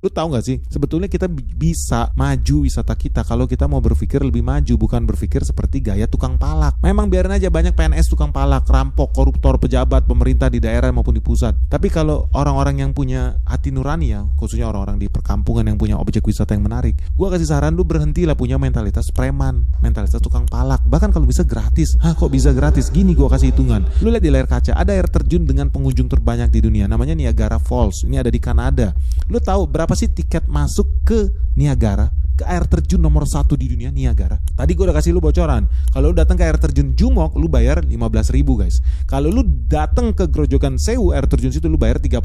Lu tahu gak sih, sebetulnya kita bisa maju wisata kita kalau kita mau berpikir lebih maju, bukan berpikir seperti gaya tukang palak. Memang biarin aja banyak PNS tukang palak, rampok, koruptor, pejabat, pemerintah di daerah maupun di pusat. Tapi kalau orang-orang yang punya hati nurani ya, khususnya orang-orang di perkampungan yang punya objek wisata yang menarik, gua kasih saran lu berhentilah punya mentalitas preman, mentalitas tukang palak. Bahkan kalau bisa gratis. Hah, kok bisa gratis? Gini gua kasih hitungan. Lu lihat di layar kaca, ada air terjun dengan pengunjung terbanyak di dunia, namanya Niagara Falls. Ini ada di Kanada. Lu tahu berapa sih tiket masuk ke Niagara, ke air terjun nomor 1 di dunia, Niagara? Tadi gue udah kasih lu bocoran. Kalau lu datang ke air terjun Jumok, lu bayar 15.000 guys. Kalau lu datang ke Grojogan Sewu, air terjun situ lu bayar 30.000.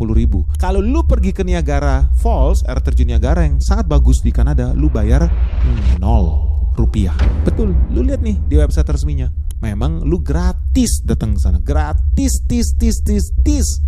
Kalau lu pergi ke Niagara Falls, air terjun Niagara yang sangat bagus di Kanada, lu bayar 0 rupiah. Betul, lu lihat nih di website resminya. Memang lu gratis datang ke sana, gratis, tis.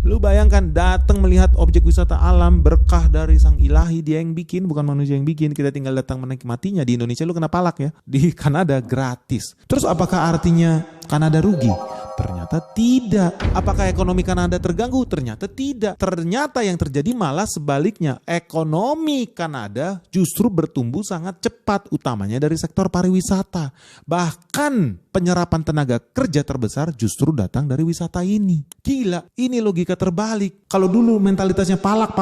Lu bayangkan datang melihat objek wisata alam berkah dari sang ilahi, dia yang bikin, bukan manusia yang bikin. Kita tinggal datang menikmatinya. Di Indonesia lu kena palak ya, di Kanada gratis. Terus apakah artinya Kanada rugi? Ternyata tidak. Apakah ekonomi Kanada terganggu? Ternyata tidak. Ternyata yang terjadi malah sebaliknya. Ekonomi Kanada justru bertumbuh sangat cepat, utamanya dari sektor pariwisata. Bahkan penyerapan tenaga kerja terbesar justru datang dari wisata ini. Gila, ini logika terbalik. Kalau dulu mentalitasnya palak,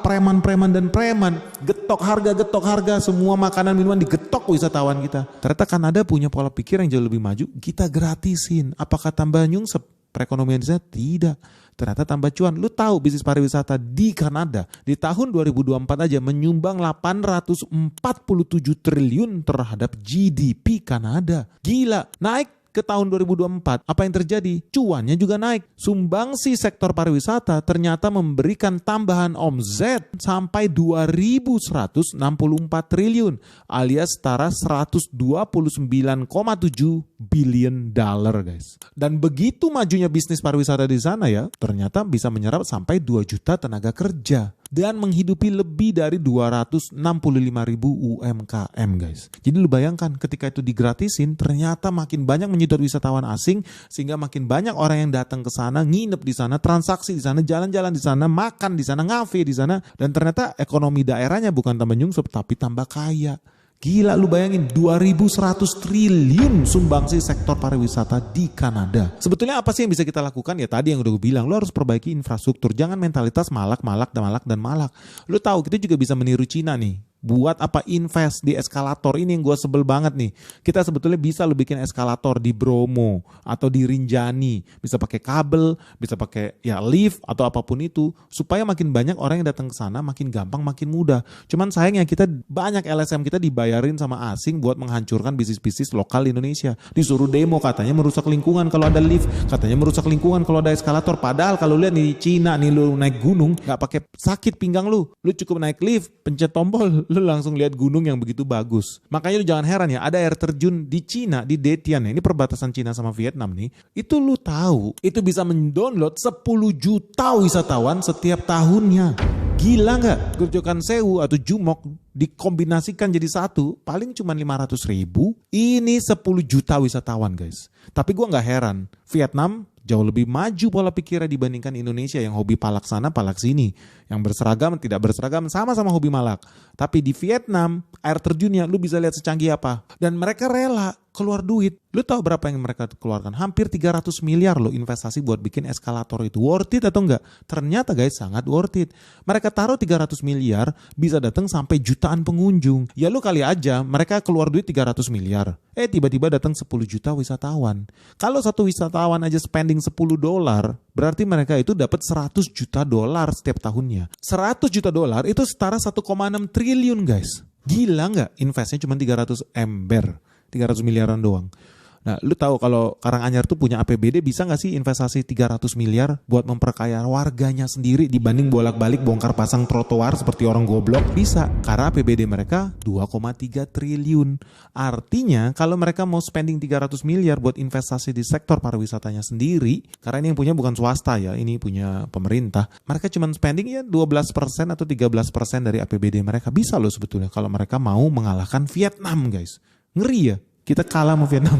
preman dan preman, getok harga, semua makanan minuman digetok wisatawan kita. Ternyata Kanada punya pola pikir yang jauh lebih maju, kita gratisin. Apakah tambah nyungsep perekonomian di sana? Tidak. Ternyata tambah cuan. Lu tahu bisnis pariwisata di Kanada di tahun 2024 aja menyumbang 847 triliun terhadap GDP Kanada. Gila, naik ke tahun 2024, apa yang terjadi? Cuannya juga naik. Sumbangsi sektor pariwisata ternyata memberikan tambahan omzet sampai 2.164 triliun alias setara 129,7 billion dollar guys. Dan begitu majunya bisnis pariwisata di sana ya, ternyata bisa menyerap sampai 2 juta tenaga kerja dan menghidupi lebih dari 265.000 UMKM guys. Jadi lu bayangkan ketika itu digratisin, ternyata makin banyak menyedot wisatawan asing, sehingga makin banyak orang yang datang ke sana, nginep di sana, transaksi di sana, jalan-jalan di sana, makan di sana, ngafe di sana, dan ternyata ekonomi daerahnya bukan tambah nyungsep tapi tambah kaya. Gila, lu bayangin 2.100 triliun sumbangsi sektor pariwisata di Kanada. Sebetulnya apa sih yang bisa kita lakukan? Ya tadi yang udah gue bilang, lu harus perbaiki infrastruktur. Jangan mentalitas malak. Lu tahu kita juga bisa meniru Cina nih. Buat apa invest di eskalator? Ini yang gue sebel banget nih. Kita sebetulnya bisa lu bikin eskalator di Bromo atau di Rinjani. Bisa pakai kabel, bisa pakai ya lift atau apapun itu. Supaya makin banyak orang yang datang ke sana, makin gampang, makin mudah. Cuman sayangnya kita banyak LSM kita dibayarin sama asing buat menghancurkan bisnis-bisnis lokal di Indonesia. Disuruh demo katanya merusak lingkungan kalau ada lift. Katanya merusak lingkungan kalau ada eskalator. Padahal kalau lihat di Cina nih, lu naik gunung gak pakai sakit pinggang lu. Lu cukup naik lift, pencet tombol, lu langsung lihat gunung yang begitu bagus. Makanya lu jangan heran ya, ada air terjun di Cina, di Detian ya, ini perbatasan Cina sama Vietnam nih. Itu lu tahu, itu bisa mendownload 10 juta wisatawan setiap tahunnya. Gila nggak? Grojogan Sewu atau Jumok dikombinasikan jadi satu, paling cuma 500.000. Ini 10 juta wisatawan guys. Tapi gua nggak heran, Vietnam jauh lebih maju pola pikirnya dibandingkan Indonesia yang hobi palak sana palak sini. Yang berseragam tidak berseragam sama-sama hobi malak. Tapi di Vietnam air terjunnya lu bisa lihat secanggih apa. Dan mereka rela keluar duit. Lu tahu berapa yang mereka keluarkan? Hampir 300 miliar lo investasi buat bikin eskalator itu. Worth it atau enggak? Ternyata guys sangat worth it. Mereka taruh 300 miliar bisa datang sampai jutaan pengunjung. Ya lu kali aja mereka keluar duit 300 miliar. Tiba-tiba datang 10 juta wisatawan. Kalau satu wisatawan aja spending $10, berarti mereka itu dapat 100 juta dolar setiap tahunnya. 100 juta dolar itu setara 1,6 triliun guys. Gila nggak? Investnya cuma 300 ember. 300 miliaran doang. Nah, lu tahu kalau Karanganyar tuh punya APBD bisa nggak sih investasi 300 miliar buat memperkaya warganya sendiri dibanding bolak-balik bongkar pasang trotoar seperti orang goblok? Bisa, karena APBD mereka 2,3 triliun. Artinya kalau mereka mau spending 300 miliar buat investasi di sektor pariwisatanya sendiri, karena ini yang punya bukan swasta ya, ini punya pemerintah, mereka cuma spending ya 12% atau 13% dari APBD mereka. Bisa loh sebetulnya kalau mereka mau mengalahkan Vietnam guys. Ngeri ya, kita kalah sama Vietnam.